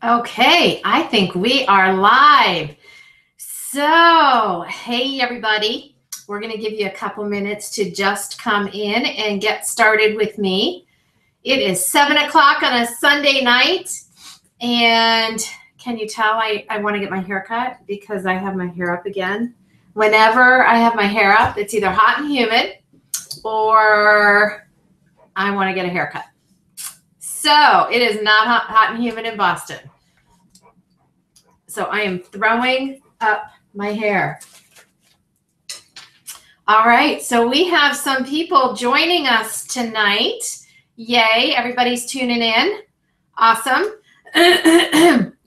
Okay, I think we are live. So, hey everybody, we're going to give you a couple minutes to just come in and get started with me. It is 7 o'clock on a Sunday night, and can you tell I want to get my hair cut because I have my hair up again. Whenever I have my hair up, it's either hot and humid or I want to get a haircut. So, it is not hot and humid in Boston. So I am throwing up my hair. All right, so we have some people joining us tonight. Yay, everybody's tuning in. Awesome.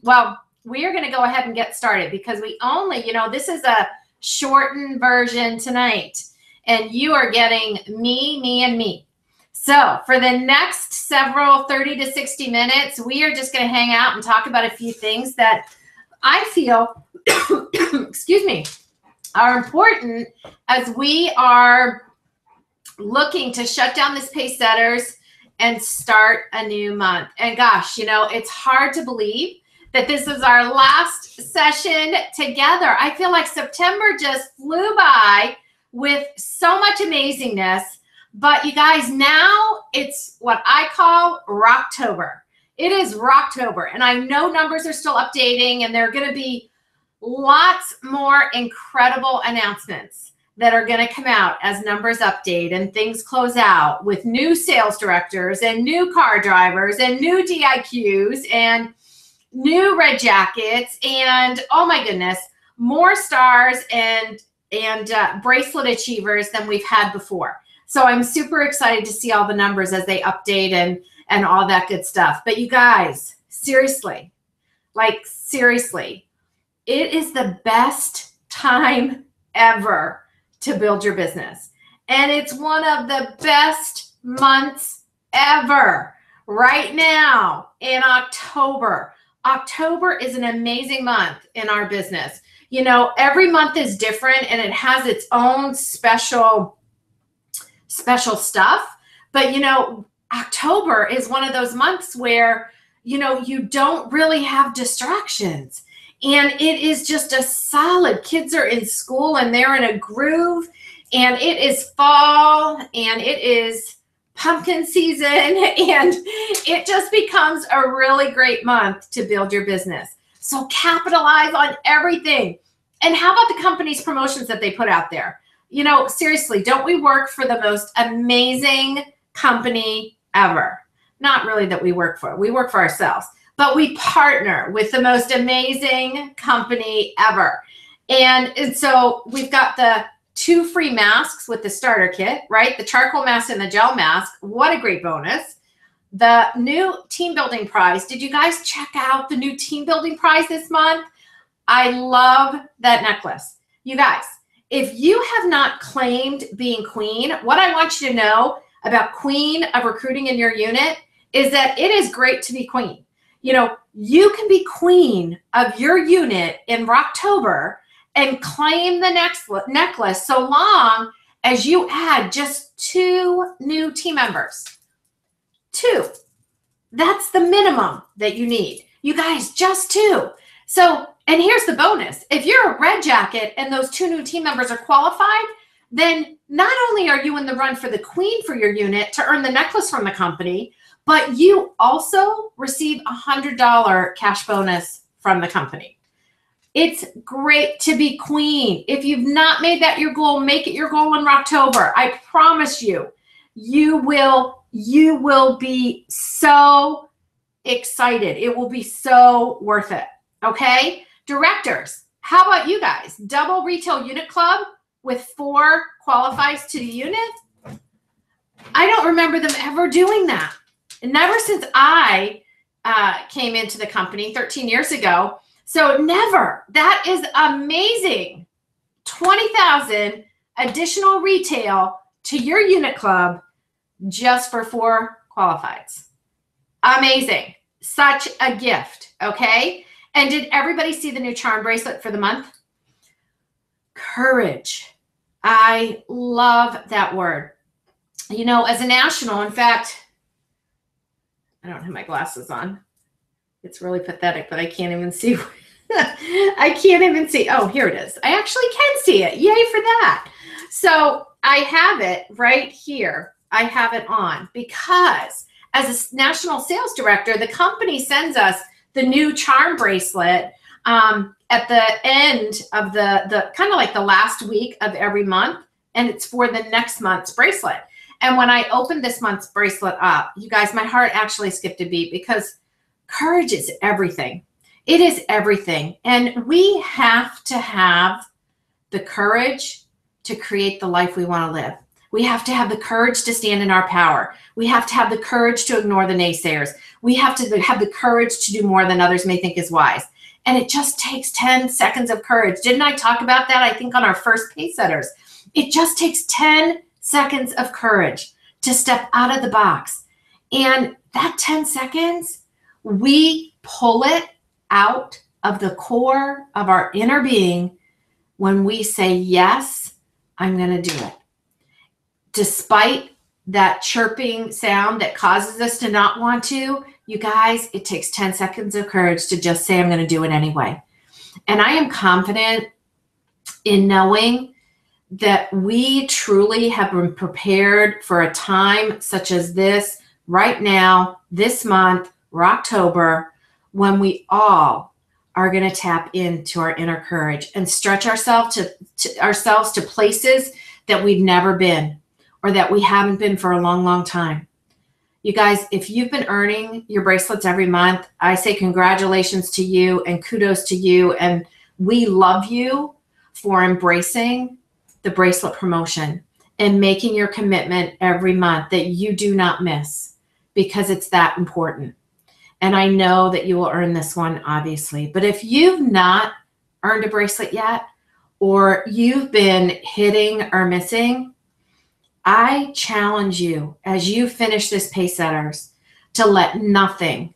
Well, we are going to go ahead and get started because we only, this is a shortened version tonight, and you are getting me, and me. So for the next several 30 to 60 minutes, we are just going to hang out and talk about a few things that I feel, excuse me, are important as we are looking to shut down this PACESETTERS and start a new month. And gosh, it's hard to believe that this is our last session together. I feel like September just flew by with so much amazingness. But you guys, now it's what I call Rocktober. It is Rocktober, and I know numbers are still updating, and there are going to be lots more incredible announcements that are going to come out as numbers update and things close out with new sales directors and new car drivers and new DIQs and new red jackets and, oh my goodness, more stars and bracelet achievers than we've had before. So I'm super excited to see all the numbers as they update and all that good stuff. But you guys, seriously, it is the best time ever to build your business. And it's one of the best months ever right now in October. October is an amazing month in our business. Every month is different and it has its own special stuff. But, October is one of those months where, you don't really have distractions. And it is just a solid, kids are in school and they're in a groove, and it is fall and it is pumpkin season, and it just becomes a really great month to build your business. So capitalize on everything. And how about the company's promotions that they put out there? Seriously, don't we work for the most amazing company ever? Not really that we work for. We work for ourselves. But we partner with the most amazing company ever. And so we've got the 2 free masks with the starter kit, right? The charcoal mask and the gel mask. What a great bonus. The new team building prize. Did you guys check out the new team building prize this month? I love that necklace. You guys, if you have not claimed being queen, what I want you to know about queen of recruiting in your unit is that it is great to be queen. You can be queen of your unit in Rocktober and claim the next necklace so long as you add just 2 new team members. 2. That's the minimum that you need. You guys, just 2. So, and here's the bonus. If you're a red jacket and those 2 new team members are qualified, then not only are you in the run for the queen for your unit to earn the necklace from the company, but you also receive a $100 cash bonus from the company. It's great to be queen. If you've not made that your goal, make it your goal in Rocktober. I promise you, you will be so excited. It will be so worth it. Okay? Directors, how about you guys? Double retail unit club with 4 qualifies to the unit? I don't remember them ever doing that. Never since I came into the company 13 years ago. So never. That is amazing. 20,000 additional retail to your unit club just for 4 qualifieds. Amazing. Such a gift. Okay. And did everybody see the new charm bracelet for the month? Courage. I love that word. As a national, in fact, I don't have my glasses on. It's really pathetic, but I can't even see. I can't even see. Oh, here it is. I actually can see it. Yay for that. So I have it right here. I have it on because as a national sales director, the company sends us the new charm bracelet at the end of the kind of like the last week of every month. And it's for the next month's bracelet. And when I opened this month's bracelet up, you guys, my heart actually skipped a beat because courage is everything. It is everything. And we have to have the courage to create the life we want to live. We have to have the courage to stand in our power. We have to have the courage to ignore the naysayers. We have to have the courage to do more than others may think is wise. And it just takes 10 seconds of courage. Didn't I talk about that, I think, on our first PACESETTERS? It just takes 10 seconds of courage to step out of the box. And that 10 seconds, we pull it out of the core of our inner being when we say, yes, I'm going to do it. Despite that chirping sound that causes us to not want to, you guys, it takes 10 seconds of courage to just say, I'm going to do it anyway. And I am confident in knowing that we truly have been prepared for a time such as this right now, this month, or October, when we all are going to tap into our inner courage and stretch ourselves to places that we've never been or that we haven't been for a long, long time. You guys, if you've been earning your bracelets every month, I say congratulations to you and kudos to you. And we love you for embracing the bracelet promotion and making your commitment every month that you do not miss, because it's that important. And I know that you will earn this one, obviously. But if you've not earned a bracelet yet, or you've been hitting or missing, I challenge you as you finish this PACESETTERS to let nothing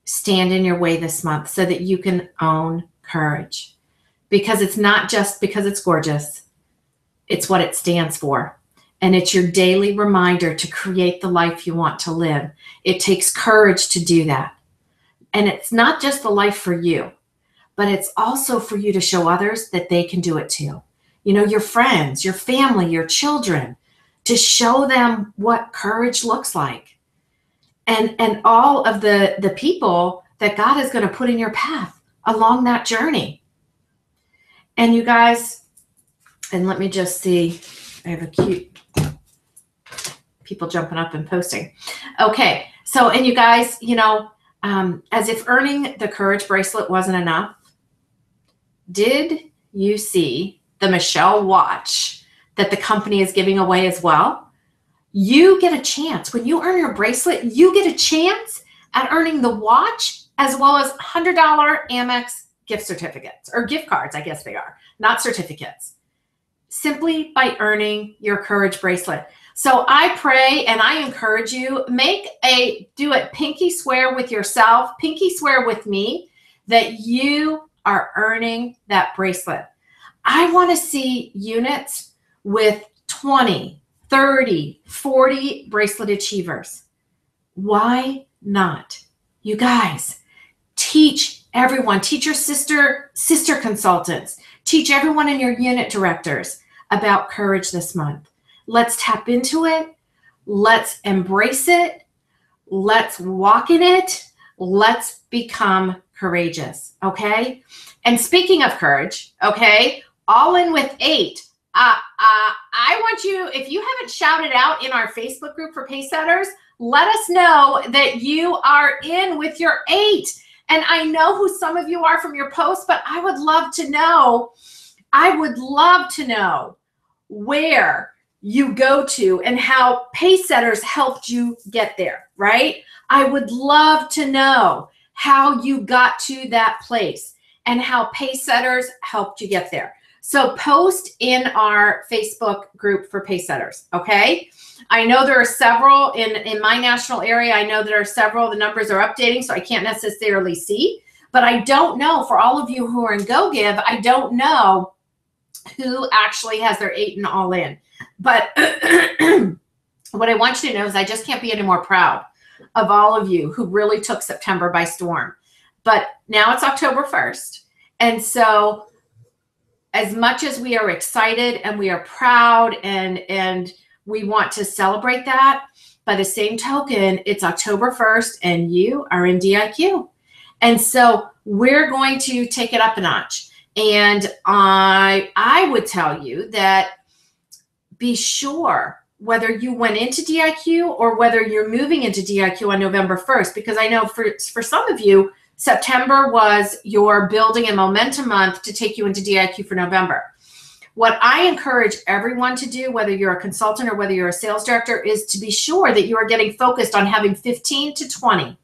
stand in your way this month so that you can own courage. Because it's not just because it's gorgeous, it's what it stands for. And it's your daily reminder to create the life you want to live. It takes courage to do that. And it's not just the life for you, but it's also for you to show others that they can do it too. You know, your friends, your family, your children, to show them what courage looks like. And all of the people that God is going to put in your path along that journey. And you guys, and let me just see, I have a cute people jumping up and posting. Okay, so, and you guys, you know, as if earning the courage bracelet wasn't enough, did you see the Michelle watch that the company is giving away as well? You get a chance. When you earn your bracelet, you get a chance at earning the watch as well as $100 Amex gift certificates, or gift cards, I guess they are, not certificates, simply by earning your courage bracelet. So I pray and I encourage you, do it pinky swear with yourself, pinky swear with me that you are earning that bracelet. I want to see units with 20, 30, 40 bracelet achievers. Why not? You guys, teach everyone, teach your sister consultants, teach everyone in your unit directors about courage this month. Let's tap into it. Let's embrace it. Let's walk in it. Let's become courageous, okay? And speaking of courage, okay, all in with 8. I want you, if you haven't shouted out in our Facebook group for PACESETTERS, let us know that you are in with your 8. And I know who some of you are from your posts, but I would love to know where you go to and how PACESETTERS helped you get there, right? I would love to know how you got to that place and how PACESETTERS helped you get there. So post in our Facebook group for PACESETTERS, okay? I know there are several in my national area. I know there are several. The numbers are updating, so I can't necessarily see. But I don't know, for all of you who are in GoGive, I don't know who actually has their 8 and all in. But what I want you to know is I just can't be any more proud of all of you who really took September by storm. But now it's October 1st. And so as much as we are excited and we are proud and we want to celebrate that, by the same token, it's October 1st and you are in DIQ. And so we're going to take it up a notch. And I would tell you that be sure whether you went into DIQ or whether you're moving into DIQ on November 1st, because I know for some of you, September was your building and momentum month to take you into DIQ for November. What I encourage everyone to do, whether you're a consultant or whether you're a sales director, is to be sure that you are getting focused on having 15 to 20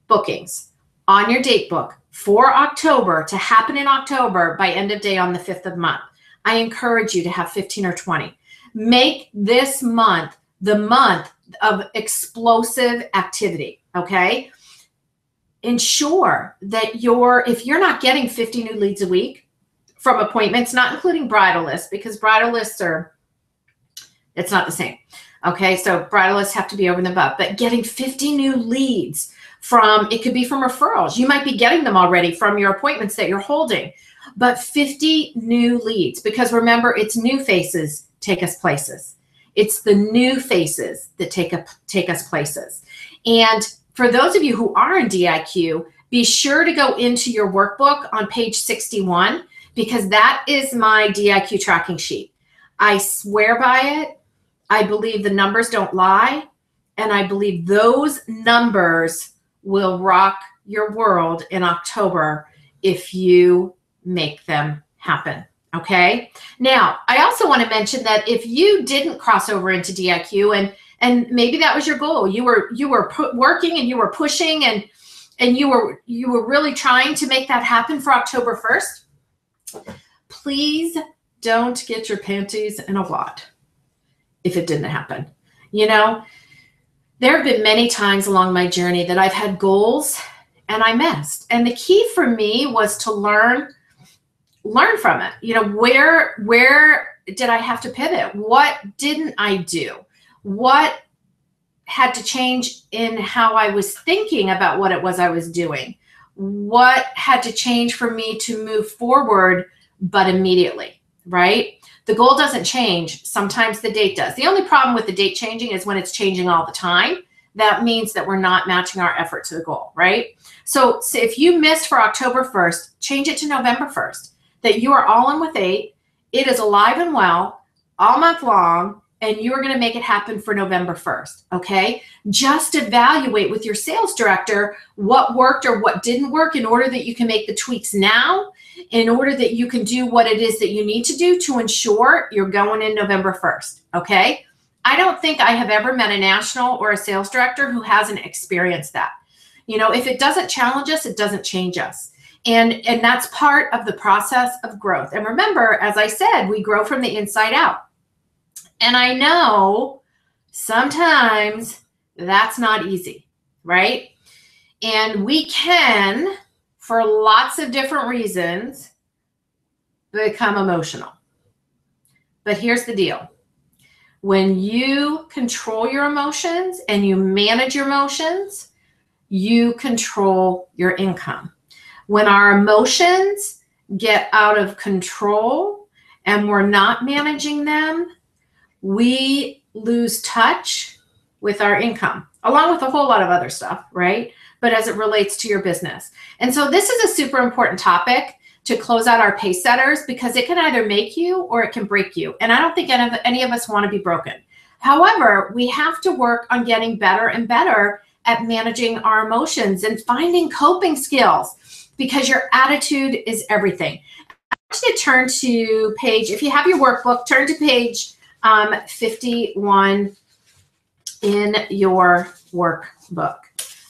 bookings on your date book for October to happen in October by end of day on the 5th of month. I encourage you to have 15 or 20. Make this month the month of explosive activity, okay? Ensure that if you're not getting 50 new leads a week from appointments, not including bridal lists, because bridal lists it's not the same. Okay, so bridal lists have to be over and above, but getting 50 new leads it could be from referrals. You might be getting them already from your appointments that you're holding, but 50 new leads, because remember, it's new faces take us places. It's the new faces that take us places. And for those of you who are in DIQ, be sure to go into your workbook on page 61, because that is my DIQ tracking sheet. I swear by it. I believe the numbers don't lie. And I believe those numbers will rock your world in October if you make them happen. Okay. Now, I also want to mention that if you didn't cross over into DIQ and maybe that was your goal, you were working and you were pushing and you were really trying to make that happen for October 1st, please don't get your panties in a wad if it didn't happen. You know, there have been many times along my journey that I've had goals and I missed. And the key for me was to learn from it. You know, where did I have to pivot? What didn't I do? What had to change in how I was thinking about what it was I was doing? What had to change for me to move forward, but immediately, right? The goal doesn't change. Sometimes the date does. The only problem with the date changing is when it's changing all the time. That means that we're not matching our effort to the goal, right? So if you missed for October 1st, change it to November 1st, that you are all in with 8. It is alive and well all month long, and you are going to make it happen for November 1st, okay? Just evaluate with your sales director what worked or what didn't work in order that you can make the tweaks now, in order that you can do what it is that you need to do to ensure you're going in November 1st, okay? I don't think I have ever met a national or a sales director who hasn't experienced that. You know, if it doesn't challenge us, it doesn't change us. And that's part of the process of growth. And remember, as I said, we grow from the inside out. And I know sometimes that's not easy, right? And we can, for lots of different reasons, become emotional. But here's the deal. When you control your emotions and you manage your emotions, you control your income. When our emotions get out of control and we're not managing them, we lose touch with our income, along with a whole lot of other stuff, right? But as it relates to your business. And so this is a super important topic to close out our pace setters, because it can either make you or it can break you. And I don't think any of us want to be broken. However, we have to work on getting better and better at managing our emotions and finding coping skills, because your attitude is everything. I want you to turn to page, if you have your workbook, turn to page 51 in your workbook,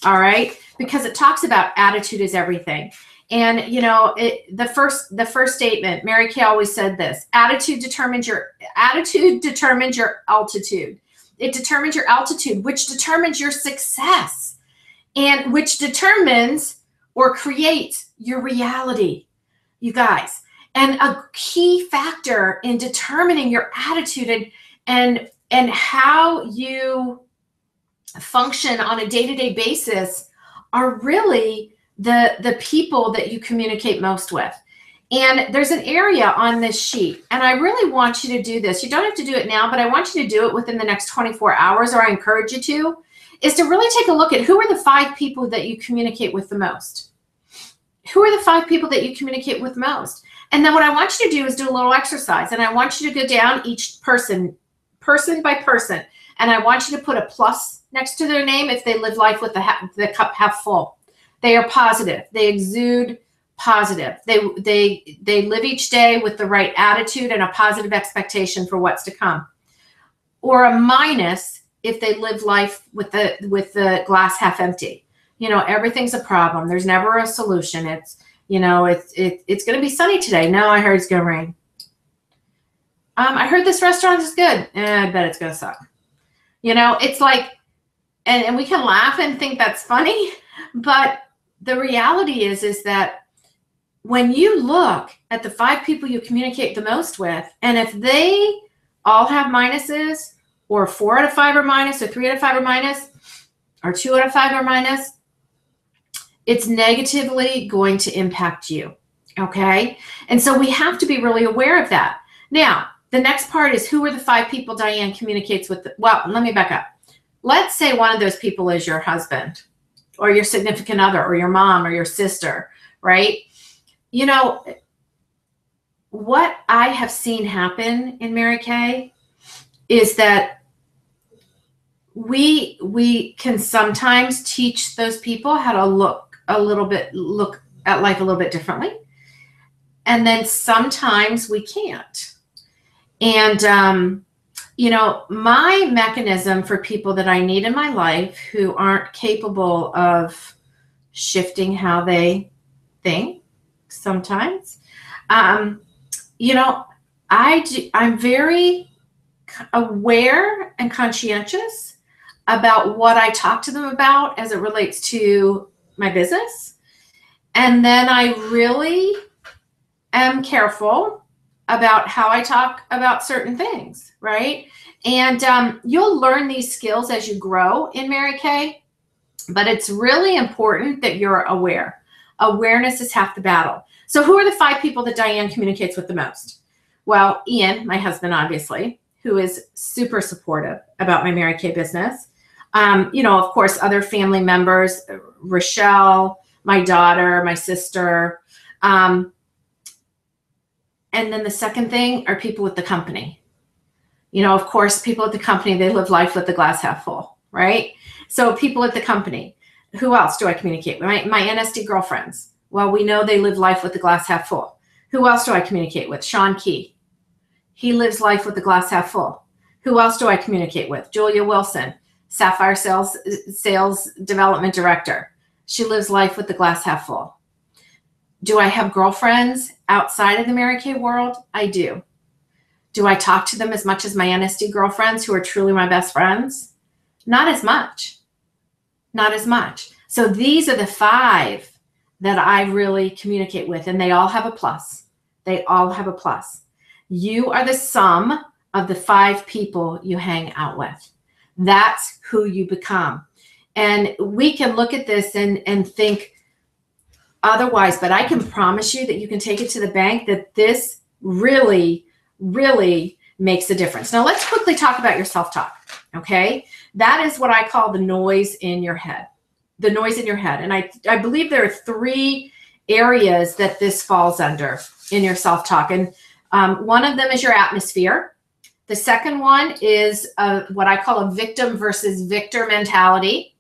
all right? Because it talks about attitude is everything. And you know, the first statement, Mary Kay always said this: attitude determines your altitude. It determines your altitude, which determines your success, and which determines or creates your reality, you guys. And a key factor in determining your attitude and how you function on a day-to-day basis are really the people that you communicate most with. And there's an area on this sheet, and I really want you to do this. You don't have to do it now, but I want you to do it within the next 24 hours, or I encourage you to, is to really take a look at who are the 5 people that you communicate with the most. Who are the 5 people that you communicate with most? And then what I want you to do is do a little exercise, and I want you to go down each person by person, and I want you to put a plus next to their name if they live life with the cup half full. They are positive. They exude positive. They live each day with the right attitude and a positive expectation for what's to come. Or a minus if they live life with the glass half empty. You know, everything's a problem. There's never a solution. It's, you know, it's going to be sunny today. No, I heard it's going to rain. I heard this restaurant is good. I bet it's going to suck. You know, it's like, and we can laugh and think that's funny, but the reality is that when you look at the 5 people you communicate the most with, and if they all have minuses, or 4 out of 5 are minus, or 3 out of 5 are minus, or 2 out of 5 are minus, it's negatively going to impact you, okay? And so we have to be really aware of that. Now, the next part is, who are the 5 people Diane communicates with? Well, let me back up. Let's say one of those people is your husband, or your significant other, or your mom, or your sister, right? You know, what I have seen happen in Mary Kay is that we can sometimes teach those people how to look at life a little bit differently. And then sometimes we can't. And, you know, my mechanism for people that I need in my life who aren't capable of shifting how they think sometimes, you know, I'm very aware and conscientious about what I talk to them about as it relates to my business. And then I really am careful about how I talk about certain things, right? And you'll learn these skills as you grow in Mary Kay, but it's really important that you're aware. Awareness is half the battle. So who are the 5 people that Diane communicates with the most? Well, Ian, my husband, obviously, who is super supportive about my Mary Kay business. You know, of course, other family members, Rochelle, my daughter, my sister. And then the second thing are people with the company. You know, of course, people at the company, they live life with the glass half full, right? So people at the company. Who else do I communicate with? My NSD girlfriends. Well, we know they live life with the glass half full. Who else do I communicate with? Sean Key. He lives life with the glass half full. Who else do I communicate with? Julia Wilson, Sapphire Sales Development Director. She lives life with the glass half full. Do I have girlfriends outside of the Mary Kay world? I do. Do I talk to them as much as my NSD girlfriends who are truly my best friends? Not as much. Not as much. So these are the 5 that I really communicate with, and they all have a plus. They all have a plus. You are the sum of the 5 people you hang out with. That's who you become. And we can look at this and think otherwise, but I can promise you that you can take it to the bank that this really, really makes a difference. Now let's quickly talk about your self-talk, okay? That is what I call the noise in your head. The noise in your head. And I believe there are 3 areas that this falls under in your self-talk. And one of them is your atmosphere. The second one is what I call a victim versus victor mentality.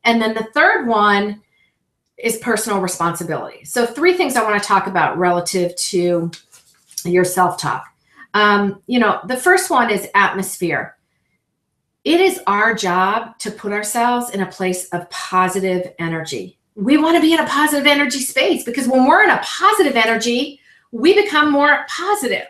And then the third one is personal responsibility. So 3 things I want to talk about relative to your self-talk. You know, the first one is atmosphere. It is our job to put ourselves in a place of positive energy. We want to be in a positive energy space because when we're in a positive energy, we become more positive.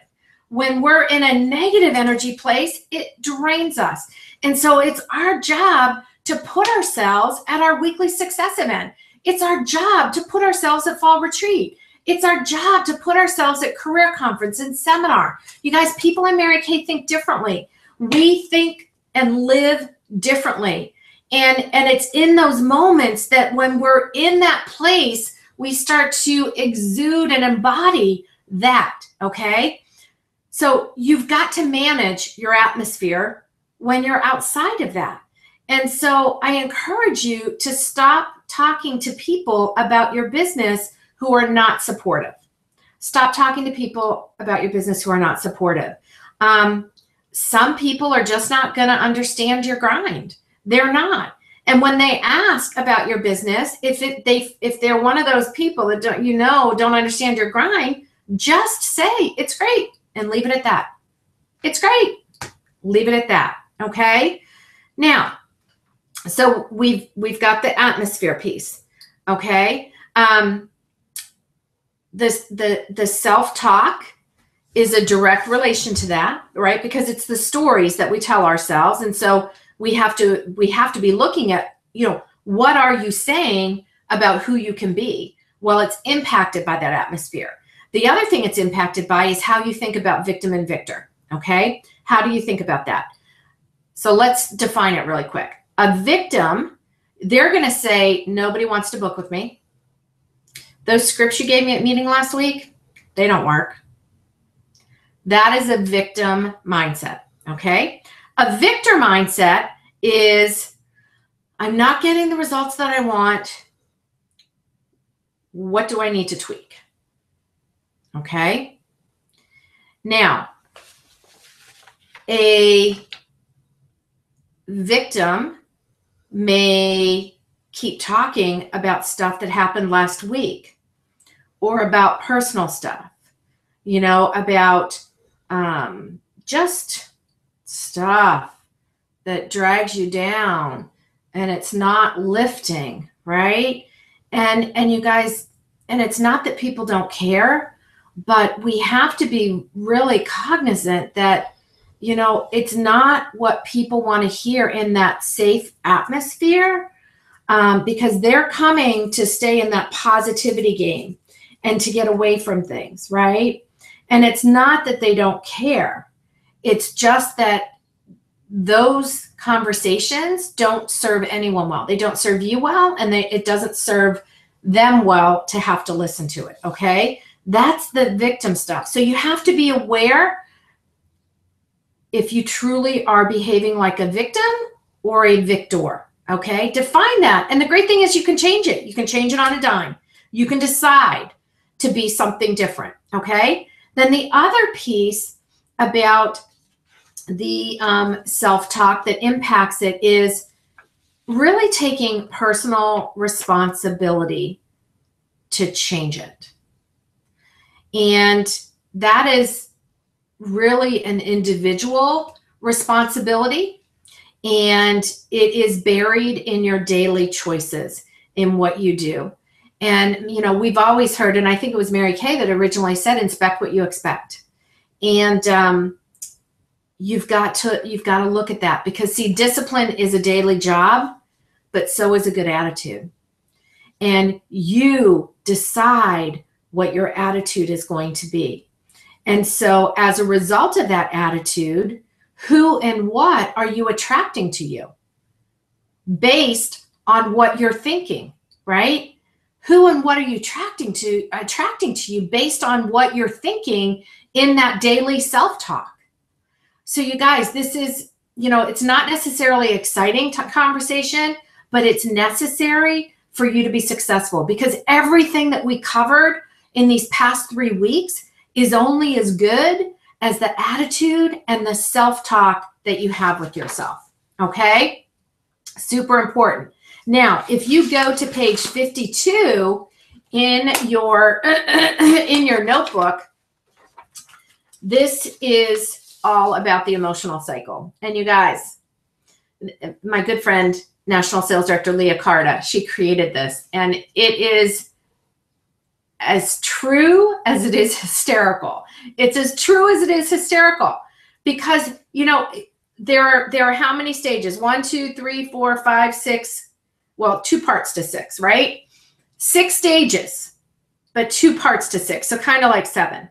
When we're in a negative energy place, it drains us. And so it's our job to put ourselves at our weekly success event. It's our job to put ourselves at fall retreat. It's our job to put ourselves at career conference and seminar. You guys, people in Mary Kay think differently. We think and live differently. And it's in those moments that when we're in that place, we start to exude and embody that, okay? So you've got to manage your atmosphere when you're outside of that. And so I encourage you to stop talking to people about your business who are not supportive. Stop talking to people about your business who are not supportive. Some people are just not going to understand your grind. They're not. And when they ask about your business, if they're one of those people that don't understand your grind, just say it's great and leave it at that. It's great. Leave it at that. Okay. Now, so we've got the atmosphere piece. Okay. The self-talk is a direct relation to that, right? Because it's the stories that we tell ourselves. And so we have to be looking at, what are you saying about who you can be? Well, it's impacted by that atmosphere. The other thing it's impacted by is how you think about victim and victor. Okay. How do you think about that? So let's define it really quick. A victim, they're going to say, nobody wants to book with me. Those scripts you gave me at meeting last week, they don't work. That is a victim mindset, okay? A victor mindset is, I'm not getting the results that I want. What do I need to tweak? Okay? Now, a victim may keep talking about stuff that happened last week or about personal stuff, about just stuff that drags you down and it's not lifting, right? And you guys, and it's not that people don't care, but we have to be really cognizant that it's not what people want to hear in that safe atmosphere, because they're coming to stay in that positivity game and to get away from things, right? And it's not that they don't care. It's just that those conversations don't serve anyone well. They don't serve you well, and it doesn't serve them well to have to listen to it, okay? That's the victim stuff. So you have to be aware if you truly are behaving like a victim or a victor, okay? Define that. And the great thing is you can change it. You can change it on a dime. You can decide to be something different, okay? Then the other piece about the self-talk that impacts it is really taking personal responsibility to change it. And that is really an individual responsibility, and it is buried in your daily choices in what you do. And we've always heard, and I think it was Mary Kay that originally said, inspect what you expect. And you've got to look at that, because see, discipline is a daily job, but so is a good attitude. And you decide what your attitude is going to be. And so as a result of that attitude, who and what are you attracting to you based on what you're thinking, right? Who and what are you attracting to you based on what you're thinking in that daily self-talk? So you guys, this is, it's not necessarily exciting conversation, but it's necessary for you to be successful, because everything that we covered in these past 3 weeks is only as good as the attitude and the self-talk that you have with yourself, okay? Super important. Now, if you go to page 52 in your notebook, this is all about the emotional cycle. And you guys, my good friend, National Sales Director Leah Carta, she created this, and it is as true as it is hysterical. It's as true as it is hysterical, because there are how many stages? 1, 2, 3, 4, 5, 6. Well, 2 parts to 6, right? 6 stages, but 2 parts to 6. So kind of like 7.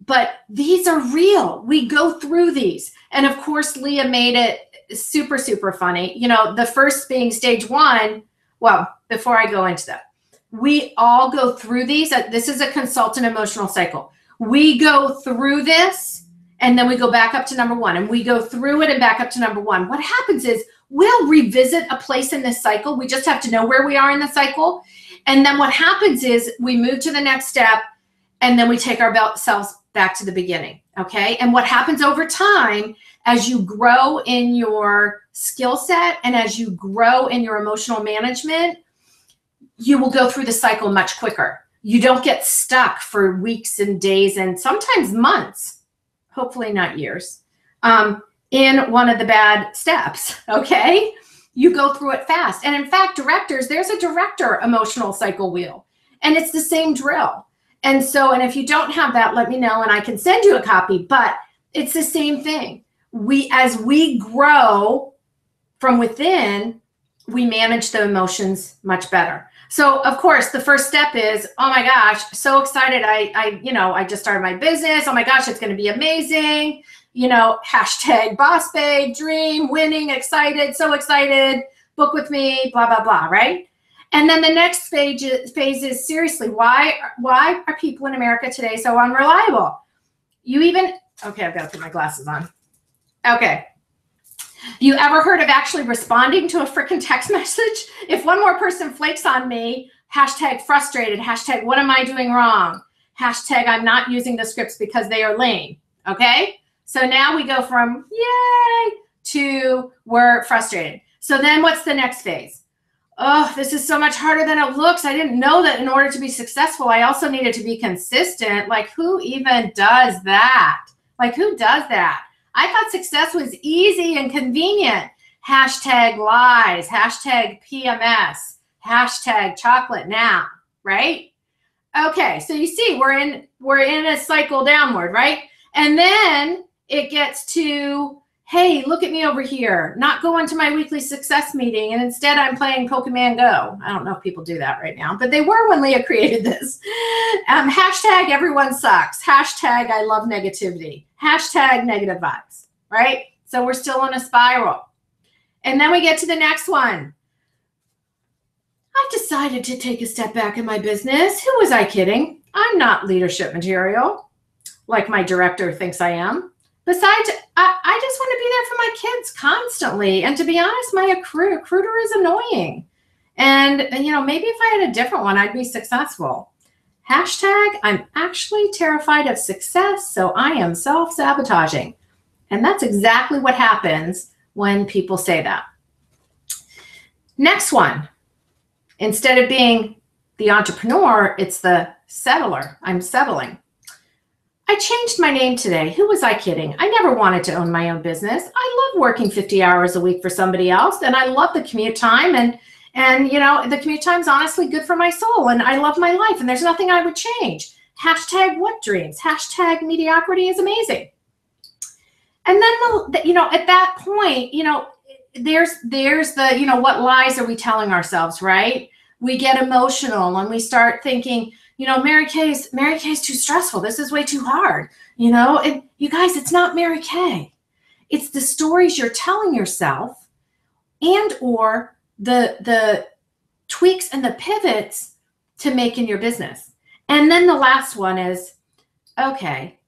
But these are real. We go through these. And of course, Leah made it super, super funny. You know, the first being stage one. Well, before I go into that, we all go through these. This is a consultant emotional cycle. We go through this and then we go back up to number one, and we go through it and back up to number one. What happens is we'll revisit a place in this cycle. We just have to know where we are in the cycle. And then what happens is we move to the next step, and then we take ourselves back to the beginning. Okay. And what happens over time, as you grow in your skill set and as you grow in your emotional management, you will go through the cycle much quicker. You don't get stuck for weeks and days and sometimes months, hopefully not years, in one of the bad steps. Okay. You go through it fast. And in fact, directors, there's a director emotional cycle wheel, and it's the same drill. And so, and if you don't have that, let me know and I can send you a copy, but it's the same thing. As we grow from within, we manage the emotions much better. So of course, the first step is, oh my gosh, so excited. I just started my business. Oh my gosh, it's going to be amazing. You know, hashtag boss babe, dream, winning, excited, so excited, book with me, blah, blah, blah, right? And then the next phase is seriously, why are people in America today so unreliable? Okay, I've got to put my glasses on. Okay. You ever heard of actually responding to a freaking text message? If one more person flakes on me, hashtag frustrated, hashtag what am I doing wrong? Hashtag I'm not using the scripts because they are lame. Okay. So now we go from yay to we're frustrated. So then what's the next phase? Oh, this is so much harder than it looks. I didn't know that in order to be successful, I also needed to be consistent. Like, who even does that? Like, who does that? I thought success was easy and convenient. Hashtag lies, hashtag PMS, hashtag chocolate now, right? Okay, so you see, we're in a cycle downward, right? And then it gets to, hey, look at me over here, not going to my weekly success meeting, and instead I'm playing Pokemon Go. I don't know if people do that right now, but they were when Leah created this. Hashtag everyone sucks. Hashtag I love negativity. Hashtag negative vibes, right? So we're still in a spiral. And then we get to the next one. I've decided to take a step back in my business. Who was I kidding? I'm not leadership material like my director thinks I am. Besides, I just want to be there for my kids constantly. And to be honest, my recruiter is annoying. And, you know, maybe if I had a different one, I'd be successful. Hashtag, I'm actually terrified of success, so I am self-sabotaging. And that's exactly what happens when people say that. Next one. Instead of being the entrepreneur, it's the settler. I'm settling. I changed my name today. Who was I kidding? I never wanted to own my own business. I love working 50 hours a week for somebody else, and I love the commute time, and you know, the commute time is honestly good for my soul, and I love my life, and there's nothing I would change. Hashtag what dreams? Hashtag mediocrity is amazing. And then, you know, at that point, you know, there's the, you know, what lies are we telling ourselves, right? We get emotional and we start thinking, you know, Mary Kay's too stressful. This is way too hard. You know, and you guys, it's not Mary Kay. It's the stories you're telling yourself, and or the tweaks and the pivots to make in your business. And then the last one is, okay,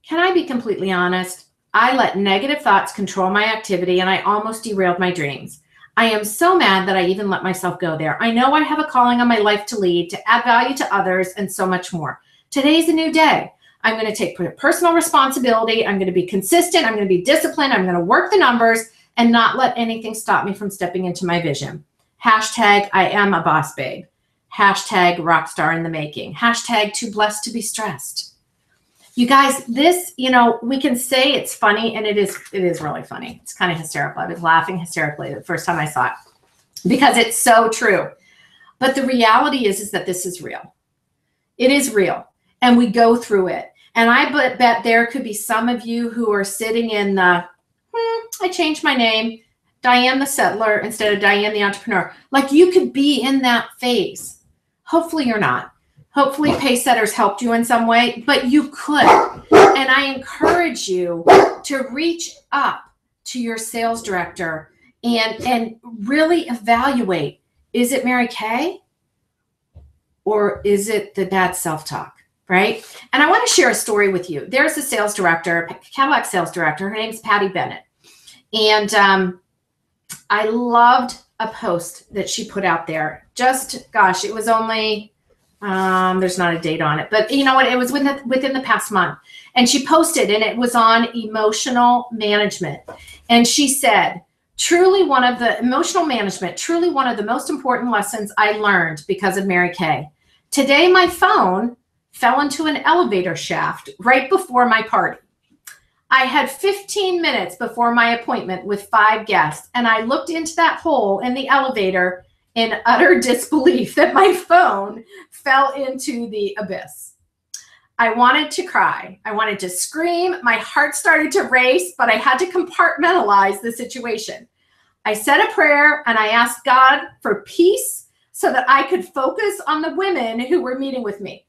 can I be completely honest? I let negative thoughts control my activity, and I almost derailed my dreams. I am so mad that I even let myself go there. I know I have a calling on my life to lead, to add value to others, and so much more. Today's a new day. I'm going to take personal responsibility. I'm going to be consistent. I'm going to be disciplined. I'm going to work the numbers and not let anything stop me from stepping into my vision. Hashtag I am a boss babe. Hashtag rock star in the making. Hashtag too blessed to be stressed. You guys, this, you know, we can say it's funny, and it is really funny. It's kind of hysterical. I was laughing hysterically the first time I saw it because it's so true. But the reality is that this is real. It is real, and we go through it. And I bet there could be some of you who are sitting in the, I changed my name, Diane the Settler instead of Diane the Entrepreneur. Like, you could be in that phase. Hopefully you're not. Hopefully PACESETTERS helped you in some way, but you could. And I encourage you to reach up to your sales director and really evaluate, is it Mary Kay or is it the bad self-talk, right? And I want to share a story with you. There's a sales director, Cadillac sales director. Her name's Patty Bennett. And I loved a post that she put out there. Just, gosh, it was only, there's not a date on it, but you know what? It was within the past month. And she posted, and it was on emotional management. And she said, truly one of the most important lessons I learned because of Mary Kay. Today, my phone fell into an elevator shaft right before my party. I had 15 minutes before my appointment with 5 guests, and I looked into that hole in the elevator in utter disbelief that my phone fell into the abyss. I wanted to cry. I wanted to scream. My heart started to race, but I had to compartmentalize the situation. I said a prayer and I asked God for peace so that I could focus on the women who were meeting with me.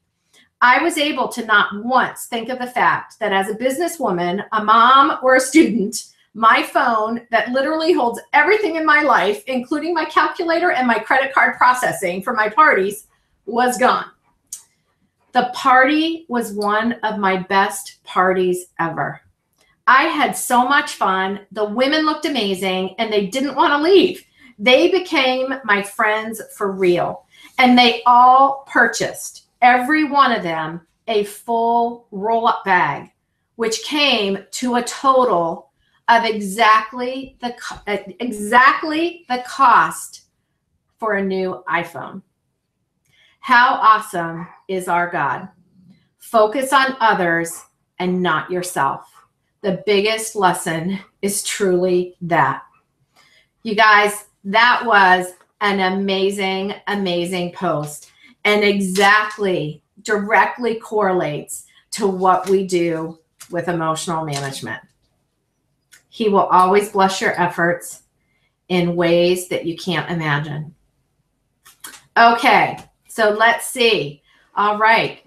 I was able to not once think of the fact that as a businesswoman, a mom, or a student, my phone that literally holds everything in my life, including my calculator and my credit card processing for my parties, was gone. The party was one of my best parties ever. I had so much fun. The women looked amazing and they didn't want to leave. They became my friends for real. And they all purchased, every one of them, a full roll-up bag, which came to a total of exactly the cost for a new iPhone. How awesome is our God? Focus on others and not yourself. The biggest lesson is truly that. You guys, that was an amazing, amazing post, and directly correlates to what we do with emotional management. He will always bless your efforts in ways that you can't imagine. Okay. So let's see. All right.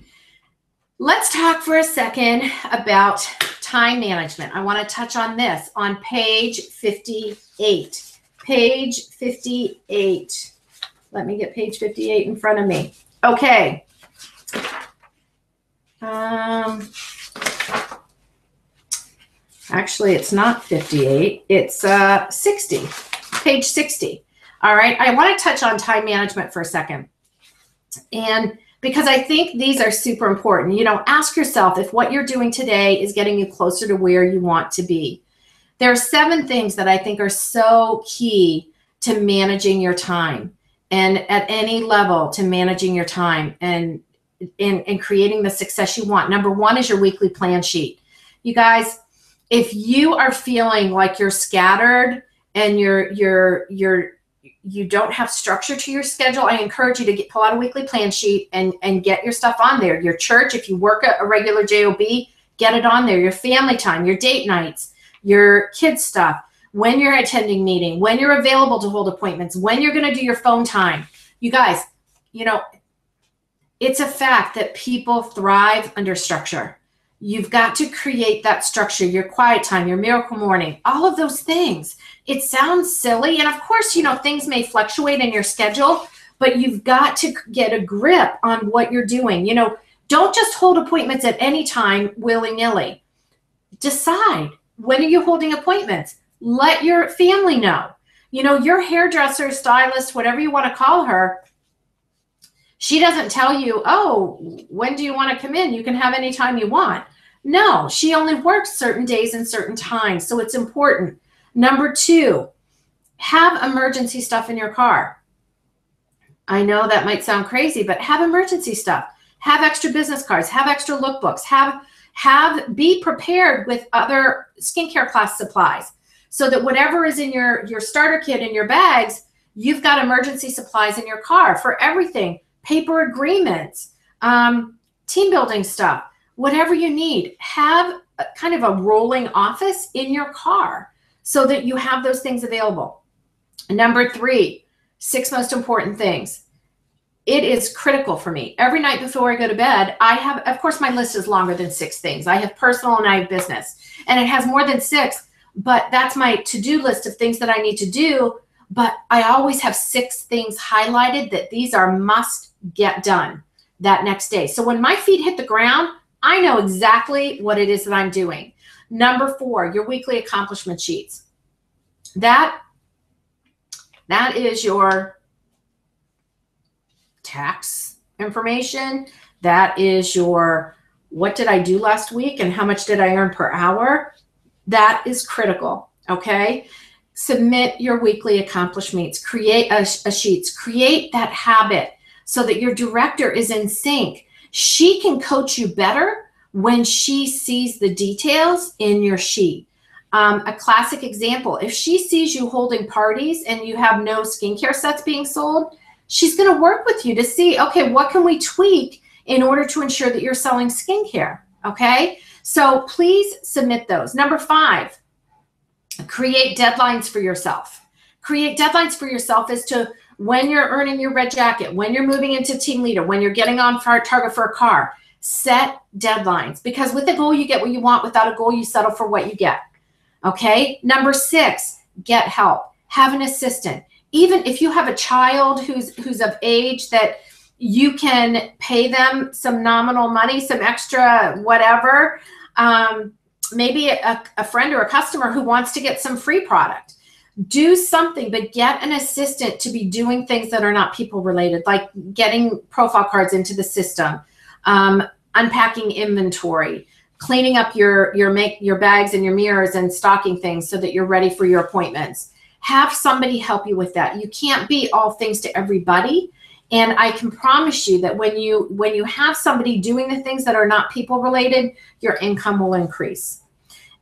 Let's talk for a second about time management. I want to touch on this on page 58. Page 58. Let me get page 58 in front of me. Okay. Actually, it's not 58. It's 60. Page 60. All right. I want to touch on time management for a second. And because I think these are super important, you know, ask yourself if what you're doing today is getting you closer to where you want to be. There are 7 things that I think are so key to managing your time, and at any level to managing your time and creating the success you want. Number 1 is your weekly plan sheet. You guys, if you are feeling like you're scattered and you don't have structure to your schedule, I encourage you to pull out a weekly plan sheet and get your stuff on there. Your church, if you work a regular JOB, get it on there. Your family time, your date nights, your kids stuff, when you're attending meeting, when you're available to hold appointments, when you're going to do your phone time. You guys, you know, it's a fact that people thrive under structure. You've got to create that structure, your quiet time, your miracle morning, all of those things. It sounds silly. And of course, you know, things may fluctuate in your schedule, but you've got to get a grip on what you're doing. You know, don't just hold appointments at any time willy-nilly. Decide, when are you holding appointments? Let your family know. You know, your hairdresser, stylist, whatever you want to call her, she doesn't tell you, oh, when do you want to come in? You can have any time you want. No, she only works certain days and certain times. So it's important. Number 2, have emergency stuff in your car. I know that might sound crazy, but have emergency stuff. Have extra business cards. Have extra lookbooks. Be prepared with other skincare class supplies so that whatever is in your starter kit in your bags, you've got emergency supplies in your car for everything. Paper agreements, team building stuff, whatever you need. Have kind of a rolling office in your car so that you have those things available. Number 3, 6 most important things. It is critical for me. Every night before I go to bed, I have, of course, my list is longer than 6 things. I have personal and I have business, and it has more than 6. but that's my to-do list of things that I need to do. But I always have 6 things highlighted that these are must get done that next day. So when my feet hit the ground, I know exactly what it is that I'm doing. Number 4, your weekly accomplishment sheets. That is your tax information. That is your what did I do last week and how much did I earn per hour. That is critical, okay? Submit your weekly accomplishments. Create a sheets. Create that habit so that your director is in sync. She can coach you better when she sees the details in your sheet. A classic example, if she sees you holding parties and you have no skincare sets being sold, she's going to work with you to see, okay, what can we tweak in order to ensure that you're selling skincare, okay? So please submit those. Number 5, create deadlines for yourself. Create deadlines for yourself as to when you're earning your red jacket, when you're moving into team leader, when you're getting on target for a car. Set deadlines, because with a goal, you get what you want. Without a goal, you settle for what you get. Okay. Number 6, get help. Have an assistant. Even if you have a child who's of age that you can pay them some nominal money, some extra whatever, maybe a friend or a customer who wants to get some free product. Do something, but get an assistant to be doing things that are not people related, like getting profile cards into the system, unpacking inventory, cleaning up your bags and your mirrors and stocking things so that you're ready for your appointments. Have somebody help you with that. You can't be all things to everybody. And I can promise you that when you have somebody doing the things that are not people related, your income will increase.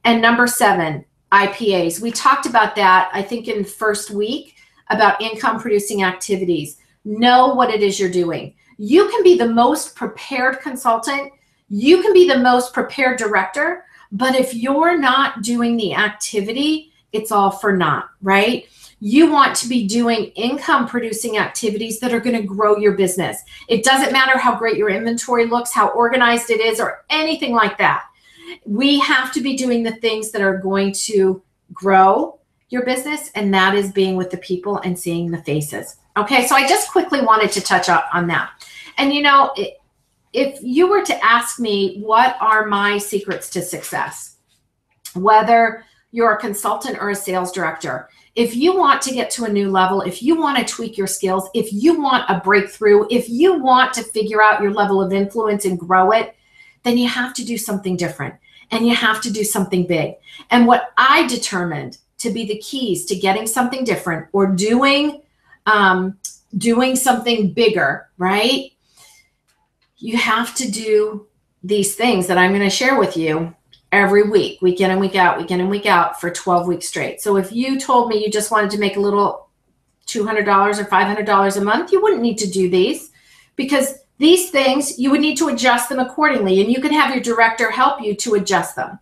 And number 7, IPAs. We talked about that, I think, in first week about income producing activities. Know what it is you're doing. You can be the most prepared consultant. You can be the most prepared director, but if you're not doing the activity, it's all for naught, right? You want to be doing income producing activities that are going to grow your business. It doesn't matter how great your inventory looks, how organized it is, or anything like that. We have to be doing the things that are going to grow your business, and that is being with the people and seeing the faces. Okay, so I just quickly wanted to touch up on that. And you know, if you were to ask me what are my secrets to success, whether you're a consultant or a sales director, if you want to get to a new level, if you want to tweak your skills, if you want a breakthrough, if you want to figure out your level of influence and grow it, then you have to do something different and you have to do something big. And what I determined to be the keys to getting something different or doing something bigger, right? You have to do these things that I'm going to share with you every week, week in and week out for 12 weeks straight. So if you told me you just wanted to make a little $200 or $500 a month, you wouldn't need to do these, because these things, you would need to adjust them accordingly, and you can have your director help you to adjust them.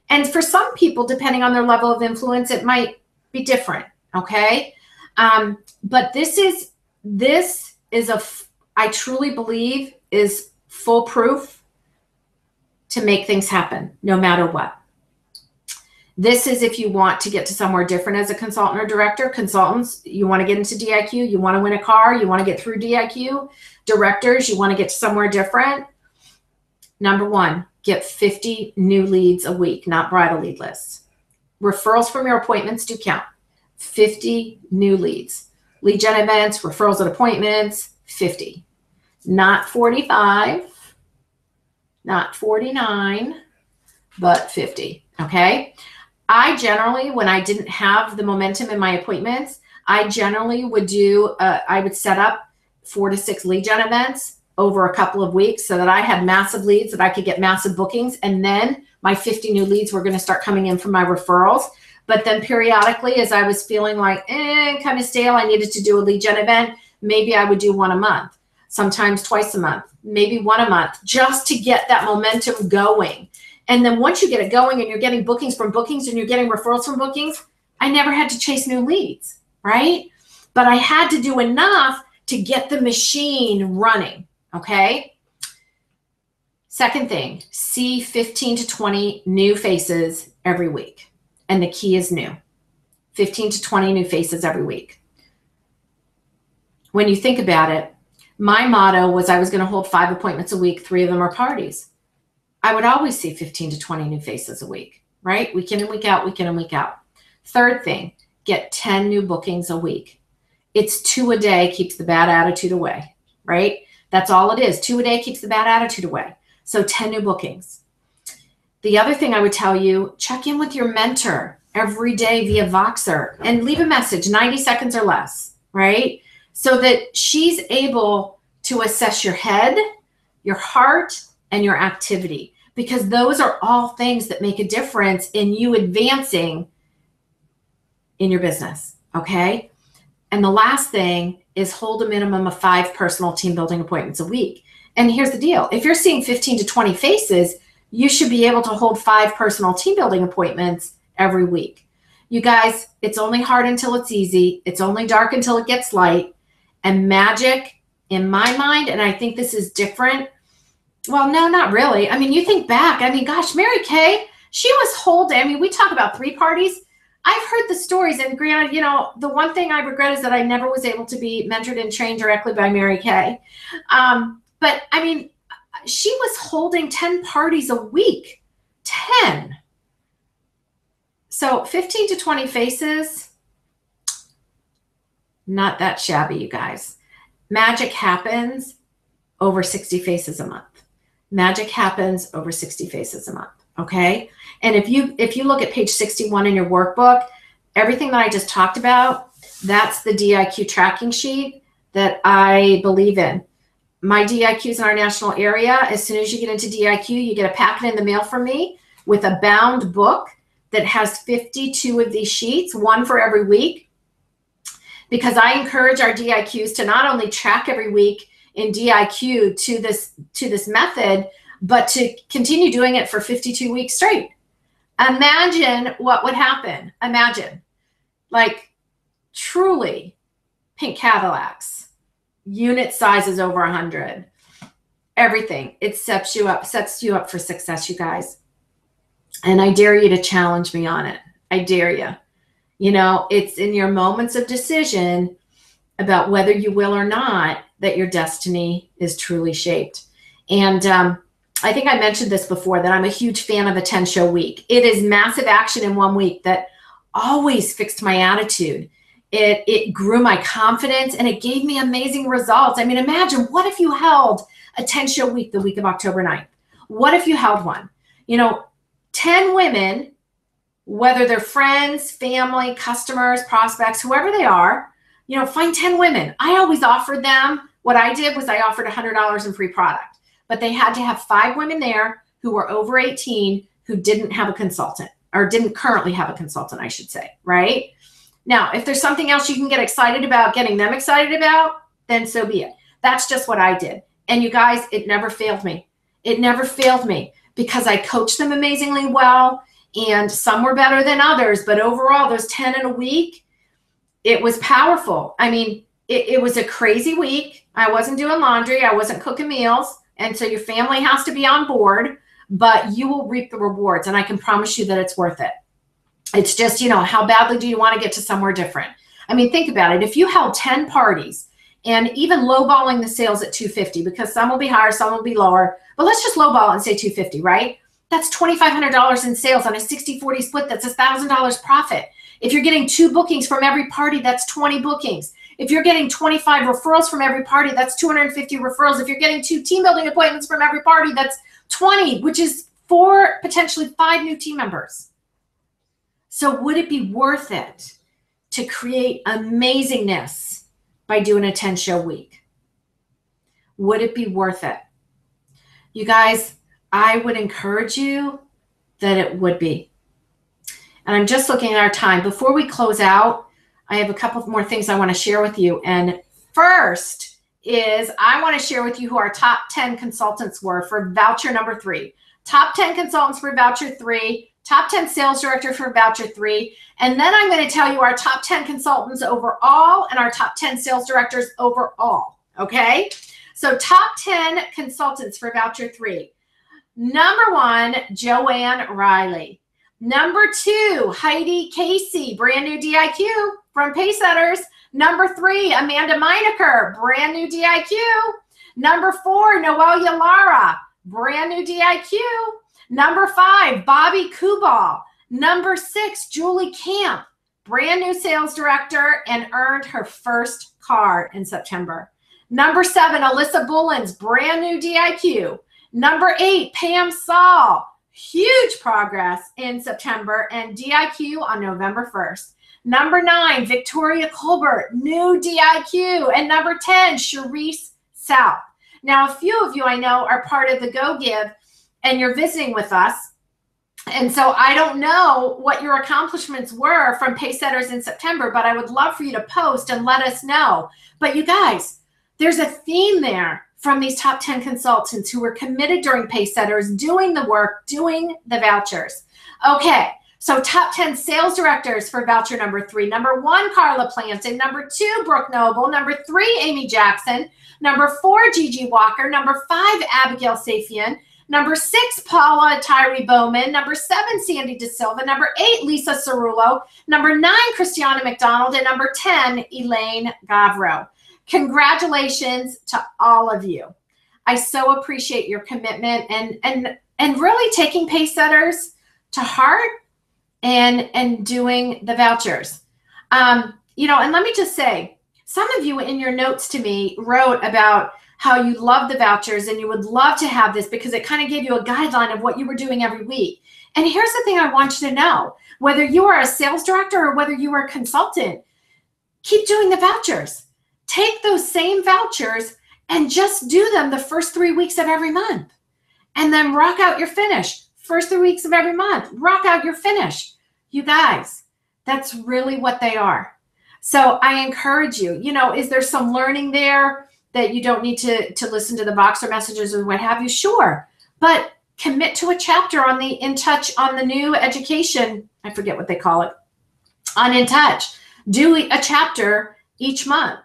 And for some people, depending on their level of influence, it might be different, okay? But this is I truly believe is foolproof to make things happen no matter what. This is if you want to get to somewhere different as a consultant or director. Consultants, you want to get into DIQ, you want to win a car, you want to get through DIQ. Directors, you want to get to somewhere different. Number 1, get 50 new leads a week, not bridal lead lists. Referrals from your appointments do count. 50 new leads. Lead gen events, referrals at appointments, 50. Not 45, not 49, but 50, okay? I generally, when I didn't have the momentum in my appointments, I generally would I would set up 4 to 6 lead gen events over a couple of weeks so that I had massive leads, that I could get massive bookings. And then my 50 new leads were going to start coming in from my referrals. But then periodically, as I was feeling like, kind of stale, I needed to do a lead gen event, maybe I would do 1 a month, sometimes twice a month, maybe 1 a month, just to get that momentum going. And then once you get it going and you're getting bookings from bookings and you're getting referrals from bookings, I never had to chase new leads, right? But I had to do enough to get the machine running, okay? Second thing, see 15 to 20 new faces every week. And the key is new. 15 to 20 new faces every week. When you think about it, my motto was I was going to hold 5 appointments a week, 3 of them are parties. I would always see 15 to 20 new faces a week, right? Week in and week out, week in and week out. Third thing, get 10 new bookings a week. It's 2 a day keeps the bad attitude away, right? That's all it is. 2 a day keeps the bad attitude away. So 10 new bookings. The other thing I would tell you, check in with your mentor every day via Voxer and leave a message, 90 seconds or less, right? So that she's able to assess your head, your heart, and your activity, because those are all things that make a difference in you advancing in your business, okay? And the last thing is hold a minimum of 5 personal team building appointments a week. And here's the deal. If you're seeing 15 to 20 faces, you should be able to hold 5 personal team building appointments every week. You guys, it's only hard until it's easy. It's only dark until it gets light. And magic, in my mind, and I think this is different. Well, no, not really. I mean, you think back. I mean, gosh, Mary Kay, she was holding, I mean, we talk about 3 parties. I've heard the stories, and granted, you know, the one thing I regret is that I never was able to be mentored and trained directly by Mary Kay. But I mean, she was holding 10 parties a week, 10. So 15 to 20 faces, not that shabby, you guys. Magic happens over 60 faces a month. Magic happens over 60 faces a month, okay? And if you look at page 61 in your workbook, everything that I just talked about, that's the DIQ tracking sheet that I believe in. My DIQs in our national area, as soon as you get into DIQ, you get a packet in the mail from me with a bound book that has 52 of these sheets, 1 for every week, because I encourage our DIQs to not only track every week in DIQ to this method, but to continue doing it for 52 weeks straight. Imagine what would happen. Imagine, like, truly pink Cadillacs, unit sizes over 100, everything. It sets you up for success, you guys. And I dare you to challenge me on it. I dare you. You know, it's in your moments of decision about whether you will or not that your destiny is truly shaped. And I think I mentioned this before, that I'm a huge fan of a 10-show week. It is massive action in 1 week that always fixed my attitude. It grew my confidence, and it gave me amazing results. I mean, imagine, what if you held a 10-show week the week of October 9th? What if you held one? You know, 10 women, whether they're friends, family, customers, prospects, whoever they are, you know, find 10 women. I always offered them, what I did was I offered $100 in free product, but they had to have 5 women there who were over 18 who didn't have a consultant, or didn't currently have a consultant, I should say, right? Now, if there's something else you can get excited about, getting them excited about, then so be it. That's just what I did. And you guys, it never failed me. It never failed me, because I coached them amazingly well, and some were better than others, but overall, those 10 in a week, it was powerful. I mean, it was a crazy week. I wasn't doing laundry. I wasn't cooking meals. And so your family has to be on board, but you will reap the rewards. And I can promise you that it's worth it. It's just, you know, how badly do you want to get to somewhere different? I mean, think about it. If you held 10 parties, and even lowballing the sales at $250, because some will be higher, some will be lower, but let's just lowball and say $250, right? That's $2,500 in sales on a 60-40 split. That's $1,000 profit. If you're getting 2 bookings from every party, that's 20 bookings. If you're getting 25 referrals from every party, that's 250 referrals. If you're getting 2 team building appointments from every party, that's 20, which is 4, potentially 5 new team members. So would it be worth it to create amazingness by doing a 10-show week? Would it be worth it? You guys, I would encourage you that it would be. And I'm just looking at our time. Before we close out, I have a couple more things I want to share with you. And first is I want to share with you who our top 10 consultants were for voucher number 3. Top 10 consultants for voucher 3, top 10 sales director for voucher 3. And then I'm going to tell you our top 10 consultants overall and our top 10 sales directors overall. Okay? So top 10 consultants for voucher 3. Number 1, Joanne Riley. Number 2, Heidi Casey, brand new DIQ from Pacesetters. Number 3, Amanda Meinecker, brand new DIQ. Number 4, Noelia Lara, brand new DIQ. Number 5, Bobby Kubal. Number 6, Julie Camp, brand new sales director and earned her first car in September. Number 7, Alyssa Bullens, brand new DIQ. Number 8, Pam Saul, huge progress in September and DIQ on November 1st. Number 9, Victoria Colbert, new DIQ. And number 10, Sharice South. Now, a few of you I know are part of the Go Give and you're visiting with us. And so I don't know what your accomplishments were from Pacesetters in September, but I would love for you to post and let us know. But you guys, there's a theme there from these top 10 consultants who were committed during Pacesetters, doing the work, doing the vouchers. Okay, so top 10 sales directors for voucher number 3. Number 1, Carla Planton. Number 2, Brooke Noble. Number 3, Amy Jackson. Number 4, Gigi Walker. Number 5, Abigail Safian. Number 6, Paula Tyree Bowman. Number 7, Sandy DeSilva. Number 8, Lisa Cerullo. Number 9, Christiana McDonald. And number 10, Elaine Gavro. Congratulations to all of you. I so appreciate your commitment and really taking Pacesetters to heart and doing the vouchers. You know, and let me just say, some of you in your notes to me wrote about how you love the vouchers and you would love to have this because it kind of gave you a guideline of what you were doing every week. And here's the thing I want you to know, whether you are a sales director or whether you are a consultant, keep doing the vouchers. Take those same vouchers and just do them the first 3 weeks of every month. And then rock out your finish. First 3 weeks of every month, rock out your finish. You guys, that's really what they are. So I encourage you, you know, is there some learning there that you don't need to listen to the Voxer messages or what have you? Sure. But commit to a chapter on the In Touch, on the new education, I forget what they call it, on In Touch. Do a chapter each month.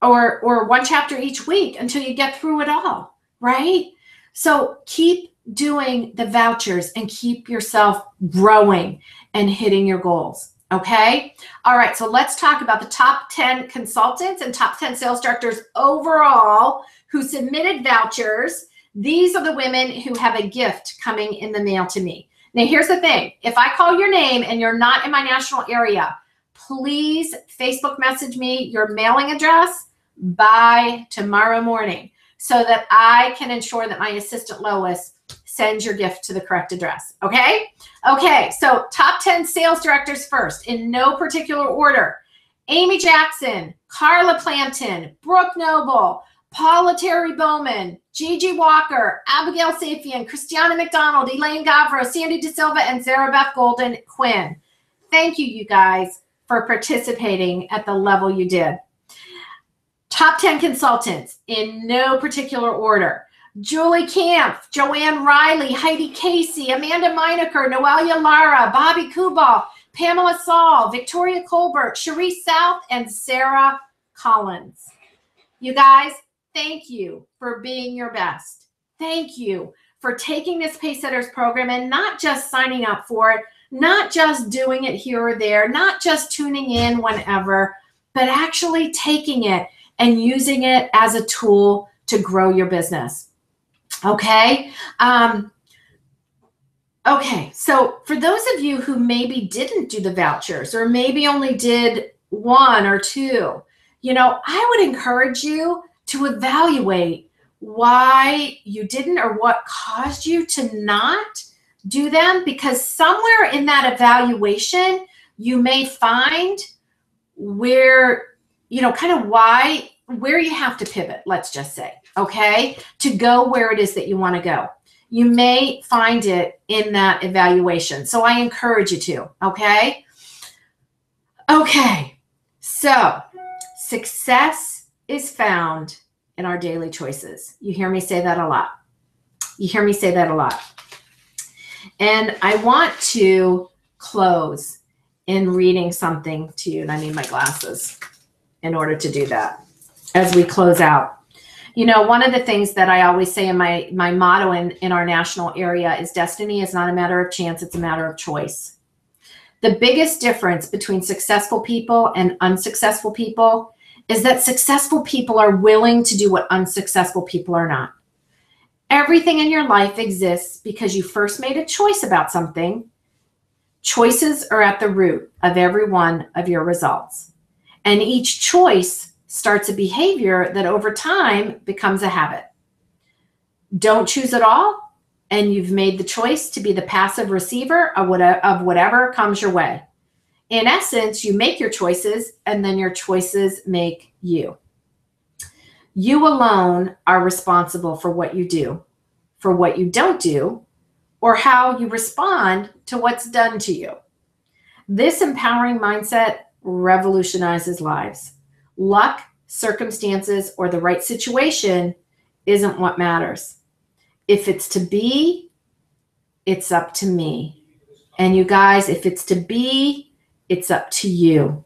Or one chapter each week until you get through it all, right? So keep doing the vouchers and keep yourself growing and hitting your goals, okay? All right, so let's talk about the top 10 consultants and top 10 sales directors overall who submitted vouchers. These are the women who have a gift coming in the mail to me. Now, here's the thing. If I call your name and you're not in my national area, please Facebook message me your mailing address by tomorrow morning so that I can ensure that my assistant Lois sends your gift to the correct address, okay? Okay, so top 10 sales directors first, in no particular order. Amy Jackson, Carla Planton, Brooke Noble, Paula Terry Bowman, Gigi Walker, Abigail Safian, Christiana McDonald, Elaine Gavro, Sandy DeSilva, and Zarabeth Golden Quinn. Thank you, you guys, for participating at the level you did. Top 10 consultants in no particular order. Julie Camp, Joanne Riley, Heidi Casey, Amanda Meinecker, Noelia Lara, Bobby Kubal, Pamela Saul, Victoria Colbert, Sharice South, and Sarah Collins. You guys, thank you for being your best. Thank you for taking this Pacesetters program and not just signing up for it, not just doing it here or there, not just tuning in whenever, but actually taking it and using it as a tool to grow your business. Okay? Okay, so for those of you who maybe didn't do the vouchers or maybe only did 1 or 2, you know, I would encourage you to evaluate why you didn't or what caused you to not do them, because somewhere in that evaluation, you may find where, you know, kind of where you have to pivot, let's just say, okay, to go where it is that you want to go. You may find it in that evaluation. So I encourage you to, okay? Okay, so success is found in our daily choices. You hear me say that a lot. You hear me say that a lot. And I want to close in reading something to you, and I need my glasses in order to do that as we close out. You know, one of the things that I always say in my motto in our national area is destiny is not a matter of chance, it's a matter of choice. The biggest difference between successful people and unsuccessful people is that successful people are willing to do what unsuccessful people are not. Everything in your life exists because you first made a choice about something. Choices are at the root of every one of your results. And each choice starts a behavior that over time becomes a habit. Don't choose at all, and you've made the choice to be the passive receiver of whatever comes your way. In essence, you make your choices, and then your choices make you. You alone are responsible for what you do, for what you don't do, or how you respond to what's done to you. This empowering mindset revolutionizes lives. Luck, circumstances, or the right situation isn't what matters. If it's to be, it's up to me. And you guys, if it's to be, it's up to you.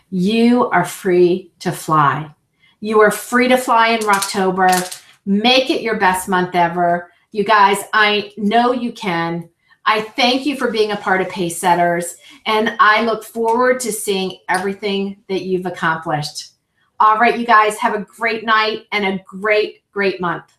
You are free to fly. You are free to fly in Rocktober. Make it your best month ever. You guys, I know you can. I thank you for being a part of Pacesetters, and I look forward to seeing everything that you've accomplished. All right, you guys, have a great night and a great, great month.